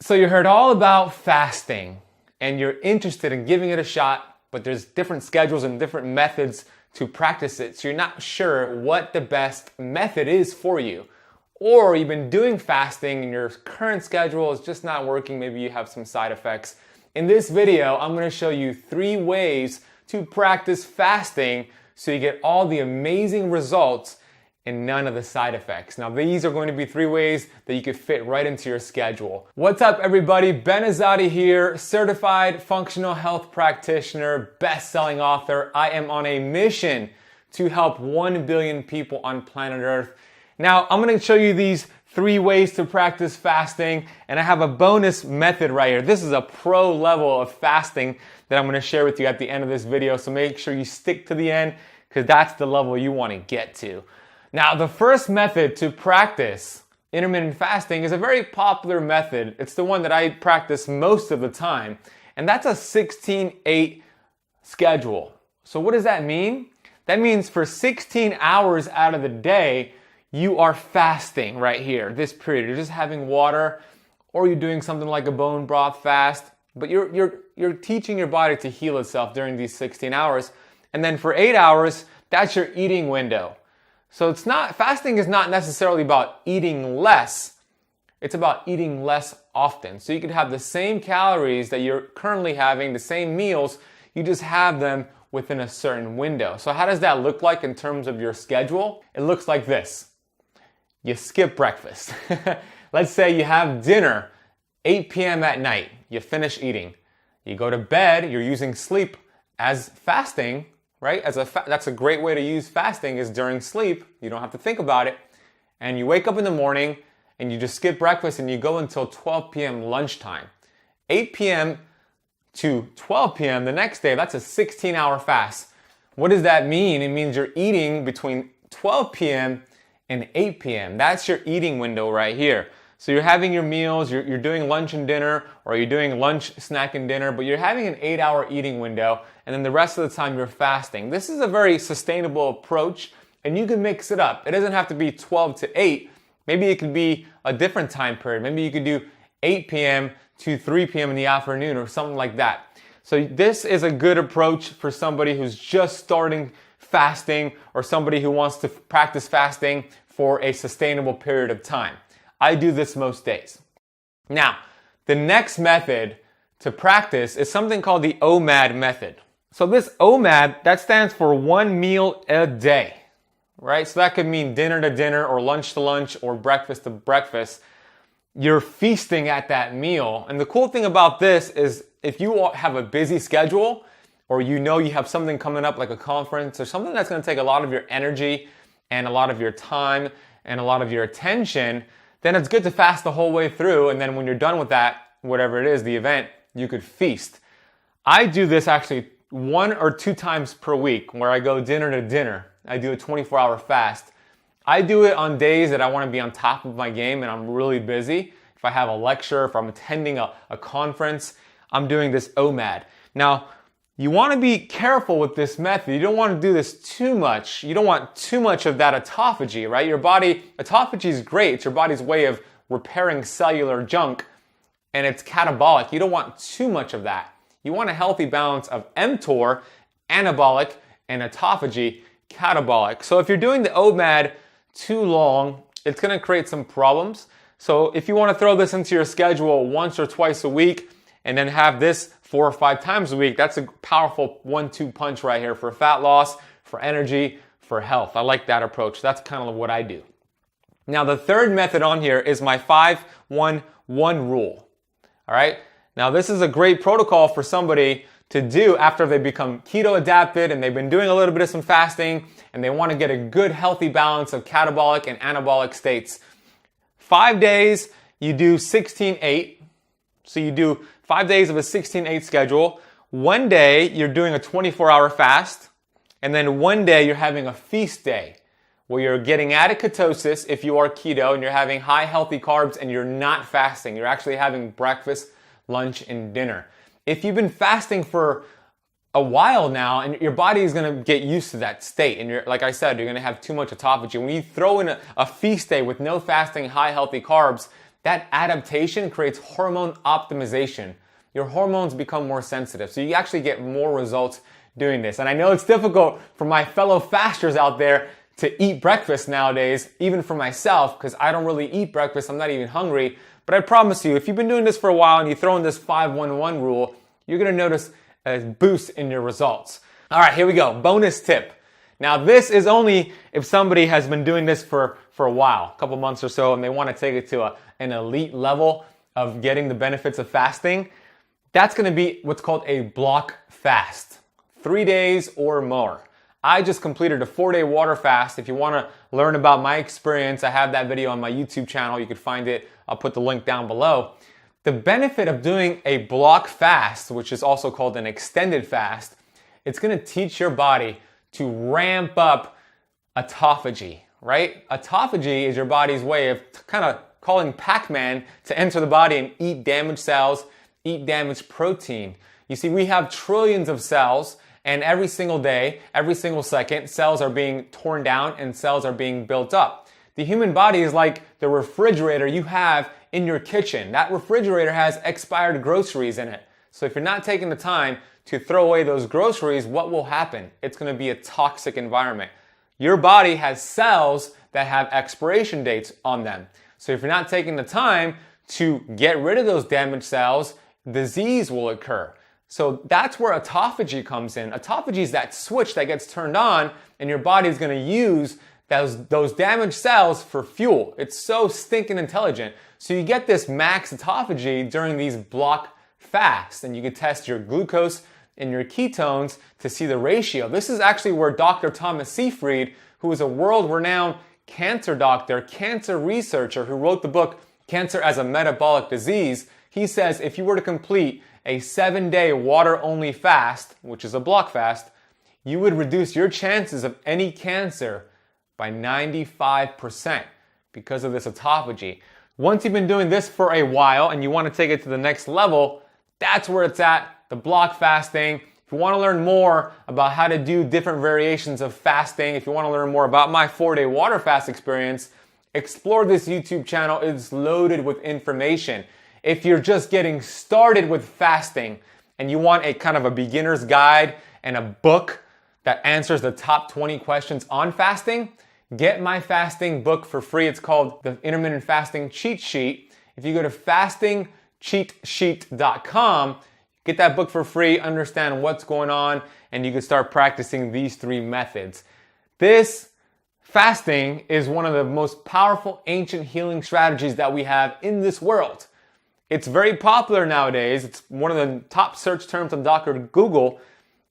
So you heard all about fasting and you're interested in giving it a shot, but there's different schedules and different methods to practice it. So you're not sure what the best method is for you. Or you've been doing fasting and your current schedule is just not working. Maybe you have some side effects. In this video, I'm going to show you 3 ways to practice fasting so you get all the amazing results and none of the side effects. Now, these are going to be 3 ways that you could fit right into your schedule. What's up, everybody? Ben Azadi here, certified functional health practitioner, best-selling author. I am on a mission to help 1 billion people on planet Earth. Now, I'm going to show you these 3 ways to practice fasting, and I have a bonus method right here. This is a pro level of fasting that I'm going to share with you at the end of this video, so make sure you stick to the end because that's the level you want to get to. Now, the first method to practice intermittent fasting is a very popular method. It's the one that I practice most of the time, and that's a 16-8 schedule. So what does that mean? That means for 16 hours out of the day, you are fasting right here, this period. You're just having water, or you're doing something like a bone broth fast, but you're teaching your body to heal itself during these 16 hours. And then for 8 hours, that's your eating window. So fasting is not necessarily about eating less, it's about eating less often. So you could have the same calories that you're currently having, the same meals, you just have them within a certain window. So how does that look like in terms of your schedule? It looks like this. You skip breakfast. Let's say you have dinner 8 p.m. at night. You finish eating. You go to bed, you're using sleep as fasting, right? That's a great way to use fasting is during sleep. You don't have to think about it. And you wake up in the morning and you just skip breakfast and you go until 12 p.m. lunchtime. 8 p.m. to 12 p.m. the next day, that's a 16-hour fast. What does that mean? It means you're eating between 12 p.m. and 8 p.m. That's your eating window right here. So you're having your meals, you're doing lunch and dinner, or you're doing lunch, snack, and dinner, but you're having an 8-hour eating window, and then the rest of the time you're fasting. This is a very sustainable approach, and you can mix it up. It doesn't have to be 12 to 8. Maybe it could be a different time period. Maybe you could do 8 p.m. to 3 p.m. in the afternoon or something like that. So this is a good approach for somebody who's just starting fasting or somebody who wants to practice fasting for a sustainable period of time. I do this most days. Now, the next method to practice is something called the OMAD method. So this OMAD, that stands for 1 meal a day, right? So that could mean dinner to dinner or lunch to lunch or breakfast to breakfast. You're feasting at that meal. And the cool thing about this is if you have a busy schedule or you know you have something coming up like a conference or something that's going to take a lot of your energy and a lot of your time and a lot of your attention, then it's good to fast the whole way through, and then when you're done with that, whatever it is, the event, you could feast. I do this actually 1 or 2 times per week where I go dinner to dinner. I do a 24-hour fast. I do it on days that I want to be on top of my game and I'm really busy. If I have a lecture, if I'm attending a conference, I'm doing this OMAD. Now, you want to be careful with this method. You don't want to do this too much. You don't want too much of that autophagy, right? Autophagy is great. It's your body's way of repairing cellular junk, and it's catabolic. You don't want too much of that. You want a healthy balance of mTOR, anabolic, and autophagy, catabolic. So if you're doing the OMAD too long, it's going to create some problems. So if you want to throw this into your schedule once or twice a week, and then have this 4 or 5 times a week, that's a powerful 1-2 punch right here for fat loss, for energy, for health. I like that approach. That's kind of what I do. Now, the third method on here is my 5-1-1 rule. All right. Now, this is a great protocol for somebody to do after they become keto adapted and they've been doing a little bit of some fasting and they want to get a good healthy balance of catabolic and anabolic states. 5 days, you do 16-8. So you do 5 days of a 16-8 schedule. 1 day, you're doing a 24-hour fast. And then 1 day, you're having a feast day where you're getting out of ketosis if you are keto and you're having high healthy carbs and you're not fasting. You're actually having breakfast, lunch, and dinner. If you've been fasting for a while now and your body is going to get used to that state and like I said, you're going to have too much autophagy. When you throw in a feast day with no fasting, high healthy carbs, that adaptation creates hormone optimization. Your hormones become more sensitive, so you actually get more results doing this. And I know it's difficult for my fellow fasters out there to eat breakfast nowadays, even for myself, because I don't really eat breakfast, I'm not even hungry. But I promise you, if you've been doing this for a while and you throw in this 5-1-1 rule, you're gonna notice a boost in your results. All right, here we go, bonus tip. Now this is only if somebody has been doing this for a while, a couple months or so, and they wanna take it to an elite level of getting the benefits of fasting. That's gonna be what's called a block fast, 3 days or more. I just completed a 4-day water fast. If you want to learn about my experience, I have that video on my YouTube channel. You can find it. I'll put the link down below. The benefit of doing a block fast, which is also called an extended fast, it's going to teach your body to ramp up autophagy, right? Autophagy is your body's way of kind of calling Pac-Man to enter the body and eat damaged cells, eat damaged protein. You see, we have trillions of cells, and every single day, every single second, cells are being torn down and cells are being built up. The human body is like the refrigerator you have in your kitchen. That refrigerator has expired groceries in it. So if you're not taking the time to throw away those groceries, what will happen? It's going to be a toxic environment. Your body has cells that have expiration dates on them. So if you're not taking the time to get rid of those damaged cells, disease will occur. So that's where autophagy comes in. Autophagy is that switch that gets turned on and your body is going to use those damaged cells for fuel. It's so stinking intelligent. So you get this max autophagy during these block fasts, and you can test your glucose and your ketones to see the ratio. This is actually where Dr. Thomas Seyfried, who is a world-renowned cancer doctor, cancer researcher who wrote the book Cancer as a Metabolic Disease, he says if you were to complete a 7-day water-only fast, which is a block fast, you would reduce your chances of any cancer by 95% because of this autophagy. Once you've been doing this for a while and you want to take it to the next level, that's where it's at, the block fasting. If you want to learn more about how to do different variations of fasting, if you want to learn more about my 4-day water fast experience, explore this YouTube channel. It's loaded with information. If you're just getting started with fasting and you want a kind of a beginner's guide and a book that answers the top 20 questions on fasting, get my fasting book for free. It's called the Intermittent Fasting Cheat Sheet. If you go to fastingcheatsheet.com, get that book for free, understand what's going on, and you can start practicing these 3 methods. This fasting is one of the most powerful ancient healing strategies that we have in this world. It's very popular nowadays. It's one of the top search terms on Dr. Google,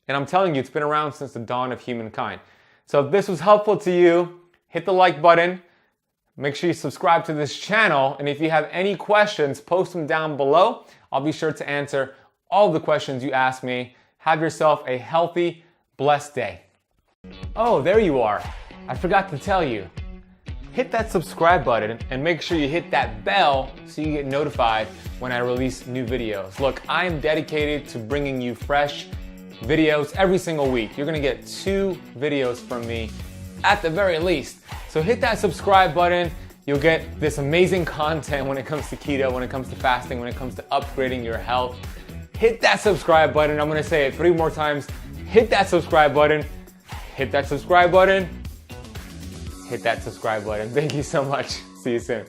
and I'm telling you, it's been around since the dawn of humankind. So if this was helpful to you, hit the like button. Make sure you subscribe to this channel, and if you have any questions, post them down below. I'll be sure to answer all the questions you ask me. Have yourself a healthy, blessed day. Oh, there you are. I forgot to tell you. Hit that subscribe button and make sure you hit that bell so you get notified when I release new videos. Look, I am dedicated to bringing you fresh videos every single week. You're gonna get 2 videos from me at the very least. So hit that subscribe button. You'll get this amazing content when it comes to keto, when it comes to fasting, when it comes to upgrading your health. Hit that subscribe button. I'm gonna say it 3 more times. Hit that subscribe button. Hit that subscribe button. Hit that subscribe button. Thank you so much. See you soon.